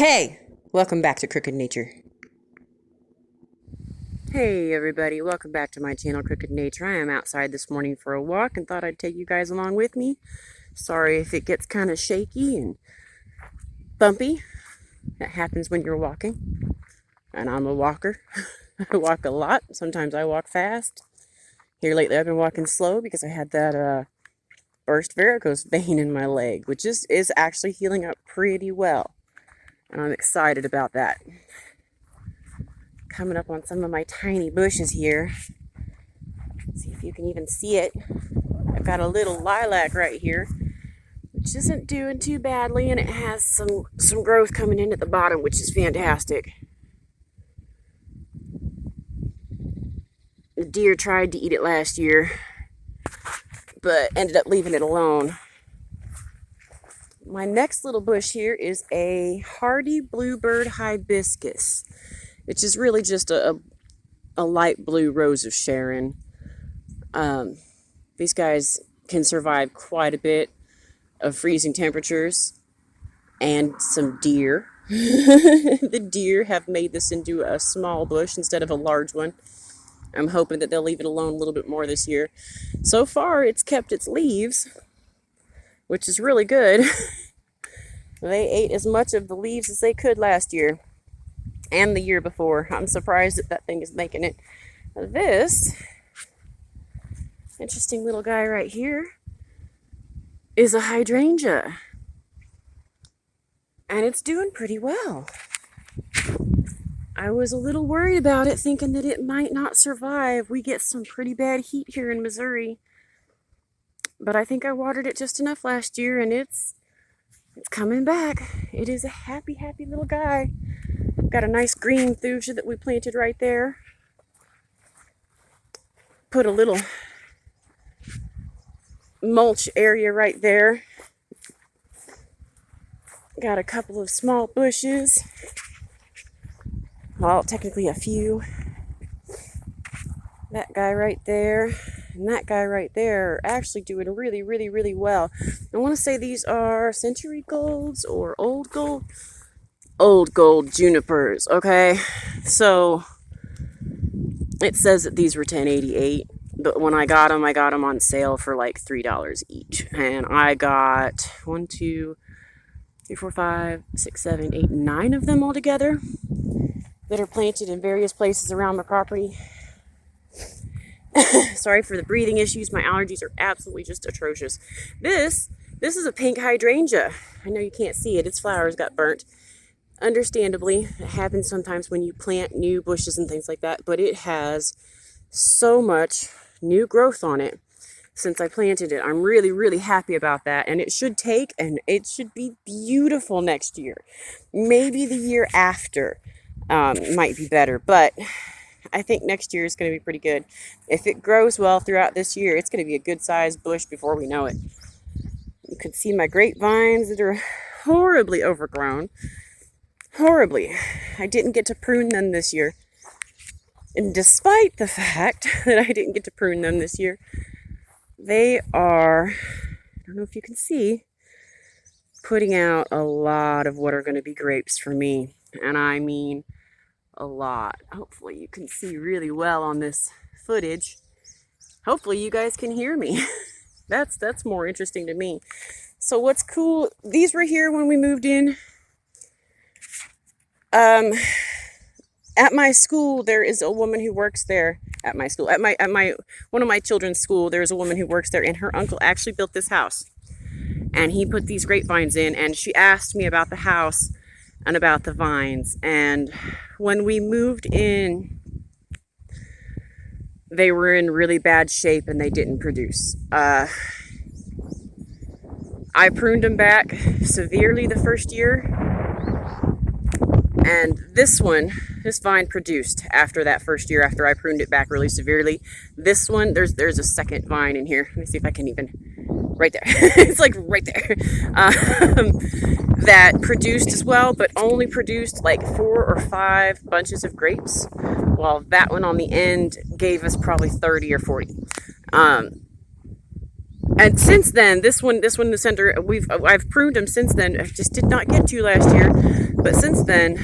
Hey, welcome back to Crooked Nature. Hey everybody, welcome back to my channel, Crooked Nature. I am outside this morning for a walk and thought I'd take you guys along with me. Sorry if it gets kind of shaky and bumpy. That happens when you're walking. And I'm a walker. I walk a lot. Sometimes I walk fast. Here lately I've been walking slow because I had that burst varicose vein in my leg, which is actually healing up pretty well. And I'm excited about that. Coming up on some of my tiny bushes here. See if you can even see it. I've got a little lilac right here, which isn't doing too badly, and it has some growth coming in at the bottom, which is fantastic. The deer tried to eat it last year, but ended up leaving it alone. My next little bush here is a hardy bluebird hibiscus, which is really just a light blue rose of Sharon. These guys can survive quite a bit of freezing temperatures and some deer. The deer have made this into a small bush instead of a large one. I'm hoping that they'll leave it alone a little bit more this year. So far, it's kept its leaves, which is really good. They ate as much of the leaves as they could last year and the year before. I'm surprised that thing is making it. This interesting little guy right here is a hydrangea, and it's doing pretty well. I was a little worried about it, thinking that it might not survive. We get some pretty bad heat here in Missouri, but I think I watered it just enough last year, and it's coming back. It is a happy little guy. Got a nice green thuja that we planted right there. Put a little mulch area right there. Got a couple of small bushes. Well, technically a few. That guy right there and that guy right there are actually doing really well. I want to say these are century golds or old gold junipers. Okay, so it says that these were $10.88, but when I got them on sale for like $3 each, and I got 1, 2, 3, 4, 5, 6, 7, 8, 9 of them all together that are planted in various places around my property. Sorry for the breathing issues. My allergies are absolutely just atrocious. This is a pink hydrangea. I know you can't see it. Its flowers got burnt. Understandably, it happens sometimes when you plant new bushes and things like that, but it has so much new growth on it since I planted it. I'm really happy about that, and it should take, and it should be beautiful next year. Maybe the year after might be better, but I think next year is going to be pretty good. If it grows well throughout this year, it's going to be a good-sized bush before we know it. You could see my grapevines that are horribly overgrown. Horribly. I didn't get to prune them this year. And despite the fact that I didn't get to prune them this year, they are, I don't know if you can see, putting out a lot of what are going to be grapes for me. And I mean a lot. Hopefully you can see really well on this footage. Hopefully you guys can hear me. That's more interesting to me. So what's cool, these were here when we moved in. At my school, there is a woman who works there. At my school, at my one of my children's school, there's a woman who works there, and her uncle actually built this house, and he put these grapevines in. And she asked me about the house and about the vines. And when we moved in, they were in really bad shape and they didn't produce. I pruned them back severely the first year. And this vine produced after that first year, after I pruned it back really severely. This one, there's a second vine in here. Let me see if I can even, right there. It's like right there. That produced as well, but only produced like 4 or 5 bunches of grapes, while that one on the end gave us probably 30 or 40. And since then, this one in the center, I've pruned them since then. I just did not get to last year. But since then,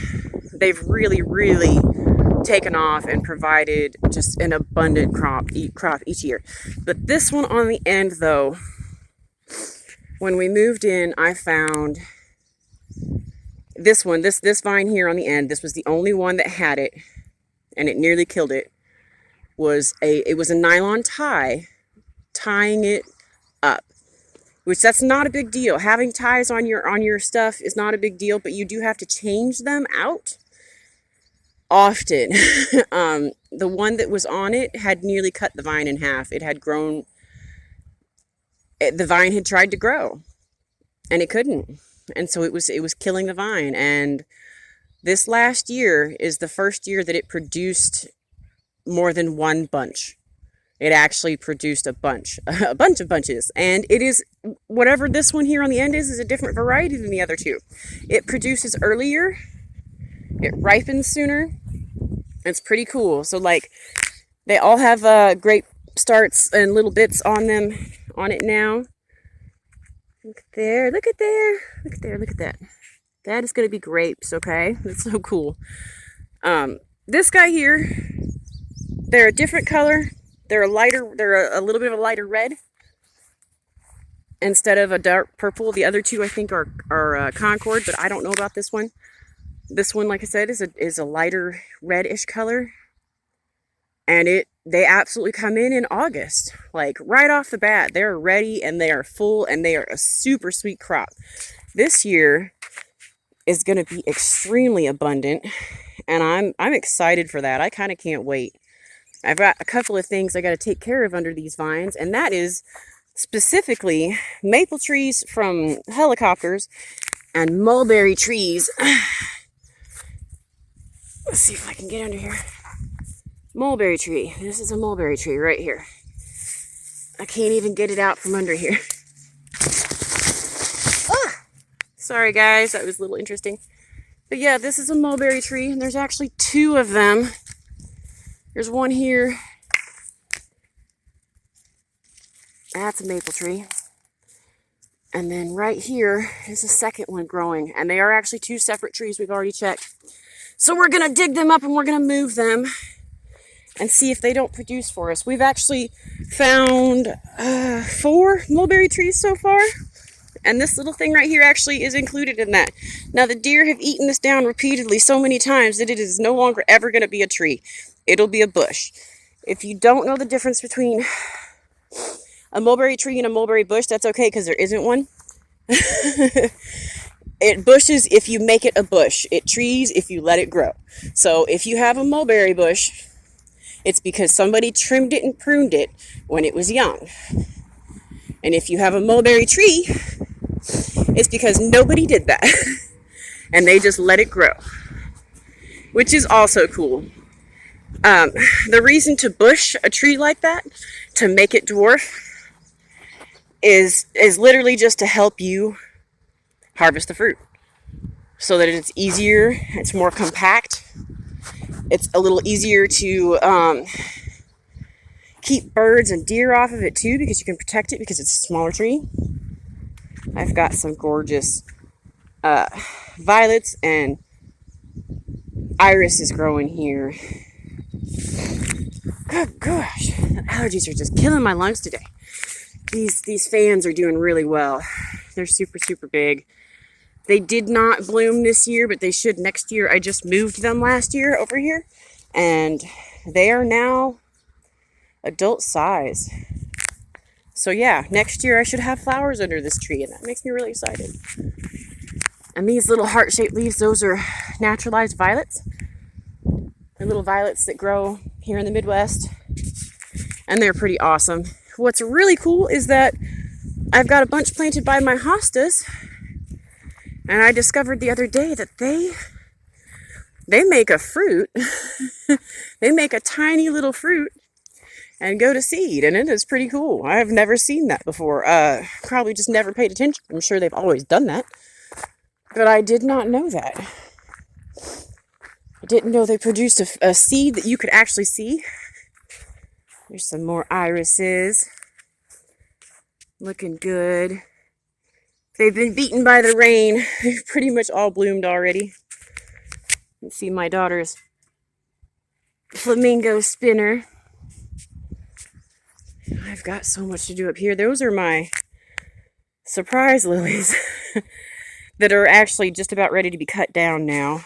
they've really taken off and provided just an abundant crop each year. But this one on the end, though, when we moved in, I found this one, this vine here on the end. This was the only one that had it, and it nearly killed it. It was a nylon tie tying it up, which that's not a big deal. Having ties on your stuff is not a big deal, but you do have to change them out often. The one that was on it had nearly cut the vine in half. It had grown, the vine had tried to grow and it couldn't. And so it was killing the vine. And this last year is the first year that it produced more than one bunch. It actually produced a bunch of bunches. And it is, whatever this one here on the end is a different variety than the other two. It produces earlier. It ripens sooner. It's pretty cool. So like, they all have grape starts and little bits on it now. Look there, look at there, look at there, look at that. That is going to be grapes, okay? That's so cool. This guy here, they're a different color. They're a little bit of a lighter red instead of a dark purple. The other two I think are Concord, but I don't know about this one. This one, like I said, is a lighter reddish color. And they absolutely come in August. Like right off the bat, they're ready and they are full and they are a super sweet crop. This year is going to be extremely abundant, and I'm excited for that. I kind of can't wait. I've got a couple of things I got to take care of under these vines, and that is specifically maple trees from helicopters and mulberry trees. Let's see if I can get under here. Mulberry tree. This is a mulberry tree right here. I can't even get it out from under here. Ah! Sorry guys, that was a little interesting. But yeah, this is a mulberry tree, and there's actually two of them. There's one here. That's a maple tree. And then right here is a second one growing. And they are actually two separate trees. We've already checked. So we're going to dig them up and we're going to move them and see if they don't produce for us. We've actually found 4 mulberry trees so far. And this little thing right here actually is included in that. Now the deer have eaten this down repeatedly so many times that it is no longer ever going to be a tree. It'll be a bush. If you don't know the difference between a mulberry tree and a mulberry bush, that's okay because there isn't one. It bushes if you make it a bush. It trees if you let it grow. So if you have a mulberry bush, it's because somebody trimmed it and pruned it when it was young. And if you have a mulberry tree, it's because nobody did that. And they just let it grow. Which is also cool. The reason to bush a tree like that, to make it dwarf, is literally just to help you harvest the fruit. So that it's easier, it's more compact, it's a little easier to keep birds and deer off of it too, because you can protect it because it's a smaller tree. I've got some gorgeous violets and irises growing here. Good gosh, the allergies are just killing my lungs today. These fans are doing really well. They're super big. They did not bloom this year, but they should next year. I just moved them last year over here, and they are now adult size. So yeah, next year I should have flowers under this tree, and that makes me really excited. And these little heart-shaped leaves, those are naturalized violets. They're little violets that grow here in the Midwest, and they're pretty awesome. What's really cool is that I've got a bunch planted by my hostas, and I discovered the other day that they make a fruit. They make a tiny little fruit and go to seed, and it is pretty cool. I've never seen that before. Probably just never paid attention. I'm sure they've always done that, but I did not know that. I didn't know they produced a seed that you could actually see. There's some more irises. Looking good. They've been beaten by the rain. They've pretty much all bloomed already. You see my daughter's flamingo spinner. I've got so much to do up here. Those are my surprise lilies that are actually just about ready to be cut down now.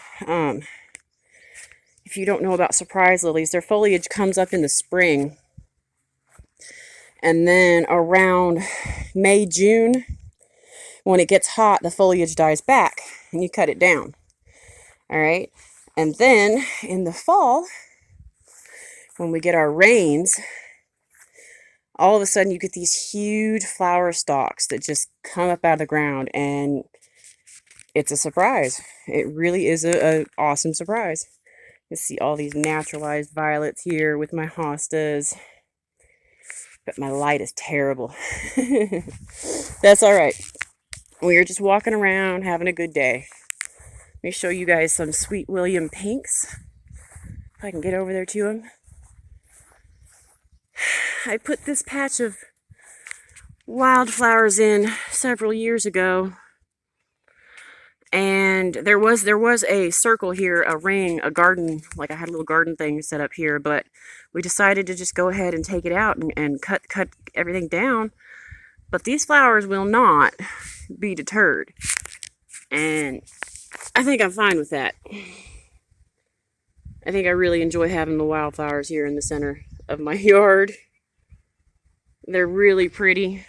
If you don't know about surprise lilies, their foliage comes up in the spring. And then around May, June, when it gets hot, the foliage dies back and you cut it down. All right. And then in the fall, when we get our rains, all of a sudden you get these huge flower stalks that just come up out of the ground, and it's a surprise. It really is a awesome surprise. You see all these naturalized violets here with my hostas, but my light is terrible. That's all right. We are just walking around having a good day. Let me show you guys some Sweet William pinks, if I can get over there to them. I put this patch of wildflowers in several years ago, and there was a circle here, a ring, a garden, like I had a little garden thing set up here, but we decided to just go ahead and take it out and cut everything down. But these flowers will not be deterred, and I think I'm fine with that. I think I really enjoy having the wildflowers here in the center of my yard. They're really pretty.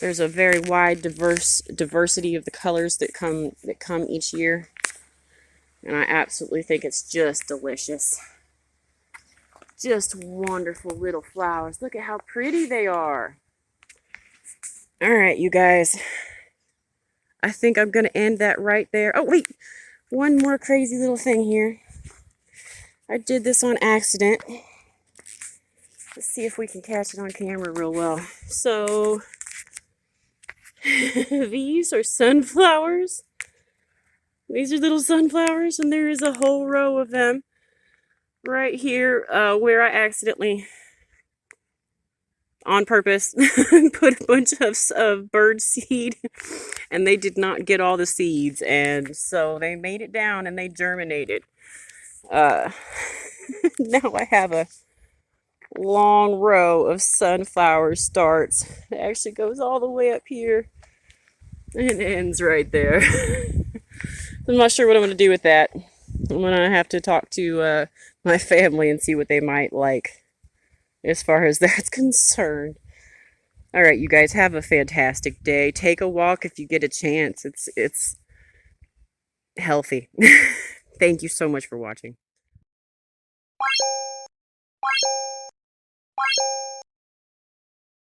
There's a very wide diversity of the colors that come each year, and I absolutely think it's just delicious. Just wonderful little flowers. Look at how pretty they are. All right, you guys. I think I'm going to end that right there. Oh, wait. One more crazy little thing here. I did this on accident. Let's see if we can catch it on camera real well. So, these are sunflowers. These are little sunflowers, and there is a whole row of them right here where I accidentally, on purpose, put a bunch of bird seed, and they did not get all the seeds, and so they made it down and they germinated. Now I have a long row of sunflower starts. It actually goes all the way up here and ends right there. I'm not sure what I'm going to do with that. I'm going to have to talk to my family and see what they might like as far as that's concerned. All right, you guys, have a fantastic day. Take a walk if you get a chance. It's healthy. Thank you so much for watching.